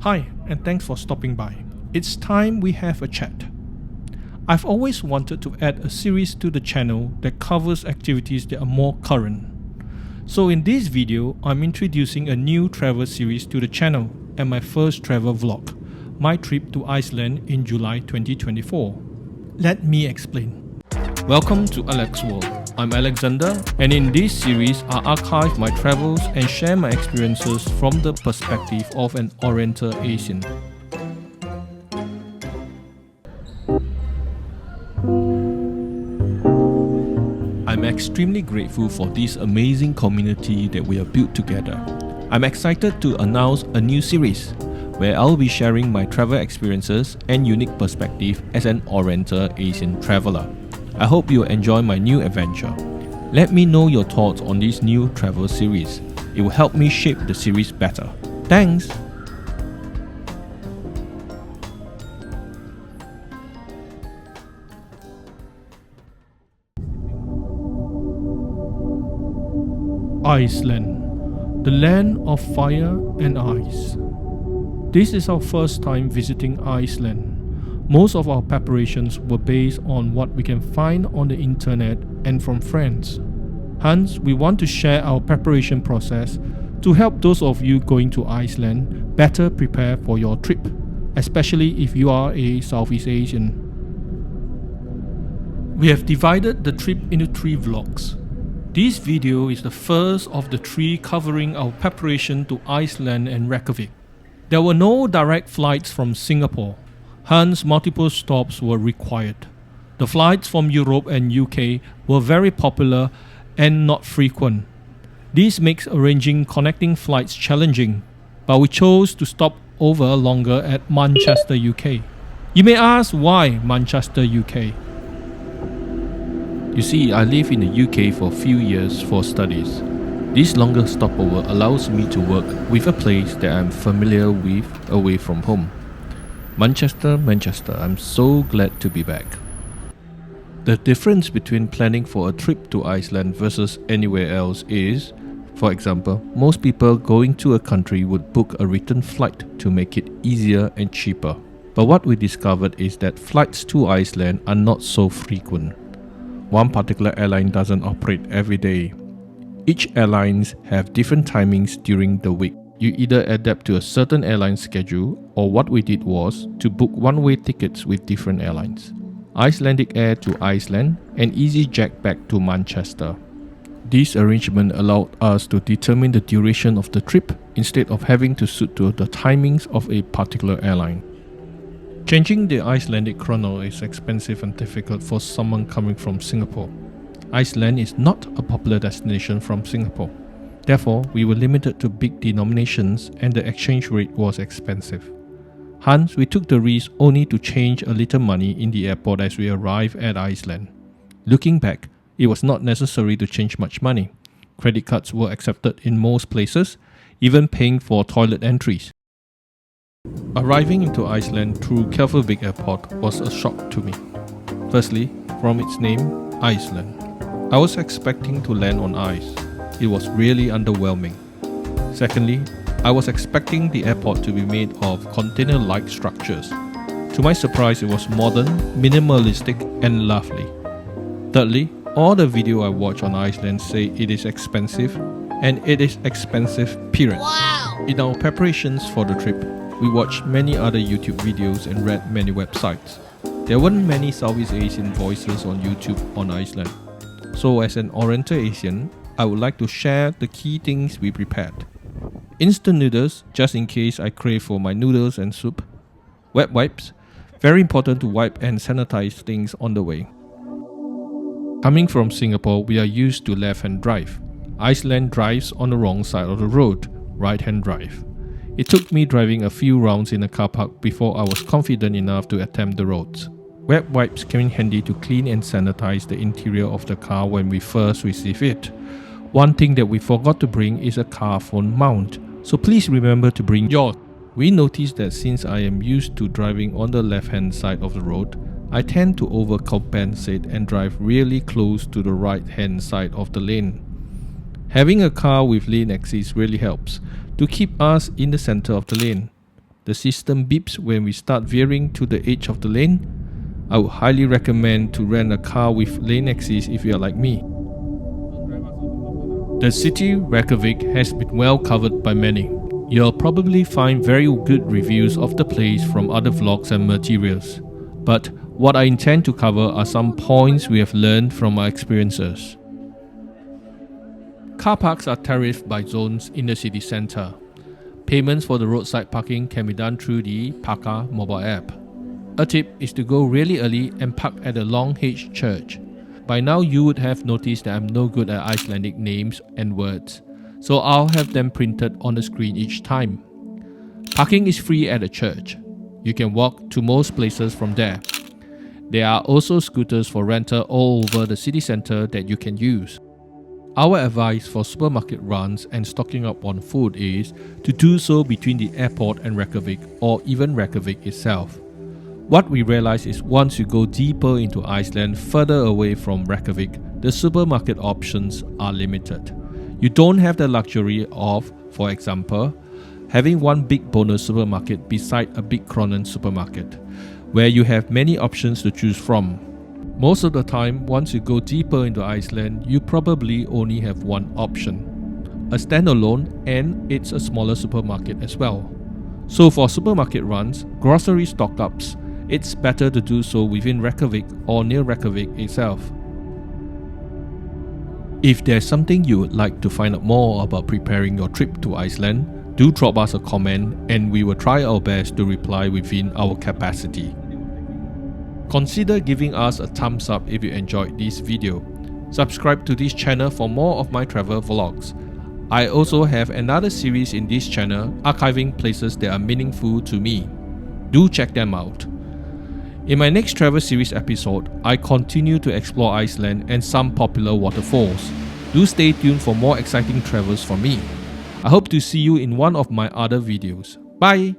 Hi, and thanks for stopping by. It's time we have a chat. I've always wanted to add a series to the channel that covers activities that are more current. So in this video, I'm introducing a new travel series to the channel and my first travel vlog, my trip to Iceland in July 2024. Let me explain. Welcome to Alex World. I'm Alexander, and in this series I archive my travels and share my experiences from the perspective of an oriental Asian. I'm extremely grateful for this amazing community that we have built together. I'm excited to announce a new series where I'll be sharing my travel experiences and unique perspective as an oriental Asian traveler. I hope you'll enjoy my new adventure. Let me know your thoughts on this new travel series. It will help me shape the series better. Thanks! Iceland, the land of fire and ice. This is our first time visiting Iceland. Most of our preparations were based on what we can find on the internet and from friends. Hence, we want to share our preparation process to help those of you going to Iceland better prepare for your trip, especially if you are a Southeast Asian. We have divided the trip into 3 vlogs. This video is the first of the 3 covering our preparation to Iceland and Reykjavik. There were no direct flights from Singapore. Hence, multiple stops were required. The flights from Europe and UK were very popular and not frequent. This makes arranging connecting flights challenging, but we chose to stop over longer at Manchester, UK. You may ask why Manchester, UK? You see, I live in the UK for a few years for studies. This longer stopover allows me to work with a place that I'm familiar with away from home. Manchester, I'm so glad to be back. The difference between planning for a trip to Iceland versus anywhere else is, for example, most people going to a country would book a return flight to make it easier and cheaper. But what we discovered is that flights to Iceland are not so frequent. One particular airline doesn't operate every day. Each airlines have different timings during the week. You either adapt to a certain airline schedule, or what we did was to book one-way tickets with different airlines. Icelandic Air to Iceland and easyJet back to Manchester. This arrangement allowed us to determine the duration of the trip instead of having to suit to the timings of a particular airline. Changing the Icelandic Króna is expensive and difficult for someone coming from Singapore. Iceland is not a popular destination from Singapore. Therefore, we were limited to big denominations and the exchange rate was expensive. Hence, we took the risk only to change a little money in the airport as we arrived at Iceland. Looking back, it was not necessary to change much money. Credit cards were accepted in most places, even paying for toilet entries. Arriving into Iceland through Reykjavik Airport was a shock to me. Firstly, from its name, Iceland. I was expecting to land on ice. It was really underwhelming. Secondly, I was expecting the airport to be made of container-like structures. To my surprise, it was modern, minimalistic, and lovely. Thirdly, all the video I watch on Iceland say it is expensive, and it is expensive, period. Wow. In our preparations for the trip, we watched many other YouTube videos and read many websites. There weren't many Southeast Asian voices on YouTube on Iceland. So as an Oriental Asian, I would like to share the key things we prepared. Instant noodles, just in case I crave for my noodles and soup. Wet wipes, very important to wipe and sanitize things on the way. Coming from Singapore, we are used to left-hand drive. Iceland drives on the wrong side of the road, right-hand drive. It took me driving a few rounds in a car park before I was confident enough to attempt the roads. Wet wipes came in handy to clean and sanitize the interior of the car when we first received it. One thing that we forgot to bring is a car phone mount, so please remember to bring yours. We noticed that since I am used to driving on the left-hand side of the road, I tend to overcompensate and drive really close to the right-hand side of the lane. Having a car with lane exits really helps to keep us in the center of the lane. The system beeps when we start veering to the edge of the lane. I would highly recommend to rent a car with lane access if you are like me. The city, Reykjavik, has been well covered by many. You'll probably find very good reviews of the place from other vlogs and materials. But what I intend to cover are some points we have learned from our experiences. Car parks are tariffed by zones in the city centre. Payments for the roadside parking can be done through the Parka mobile app. A tip is to go really early and park at the Long H Church. By now you would have noticed that I'm no good at Icelandic names and words, so I'll have them printed on the screen each time. Parking is free at the church. You can walk to most places from there. There are also scooters for rental all over the city centre that you can use. Our advice for supermarket runs and stocking up on food is to do so between the airport and Reykjavik, or even Reykjavik itself. What we realize is once you go deeper into Iceland, further away from Reykjavik, the supermarket options are limited. You don't have the luxury of, for example, having one big bonus supermarket beside a big Krónan supermarket, where you have many options to choose from. Most of the time, once you go deeper into Iceland, you probably only have one option, a standalone, and it's a smaller supermarket as well. So for supermarket runs, grocery stock-ups, it's better to do so within Reykjavik or near Reykjavik itself. If there's something you would like to find out more about preparing your trip to Iceland, do drop us a comment and we will try our best to reply within our capacity. Consider giving us a thumbs up if you enjoyed this video. Subscribe to this channel for more of my travel vlogs. I also have another series in this channel archiving places that are meaningful to me. Do check them out. In my next travel series episode, I continue to explore Iceland and some popular waterfalls. Do stay tuned for more exciting travels from me. I hope to see you in one of my other videos. Bye!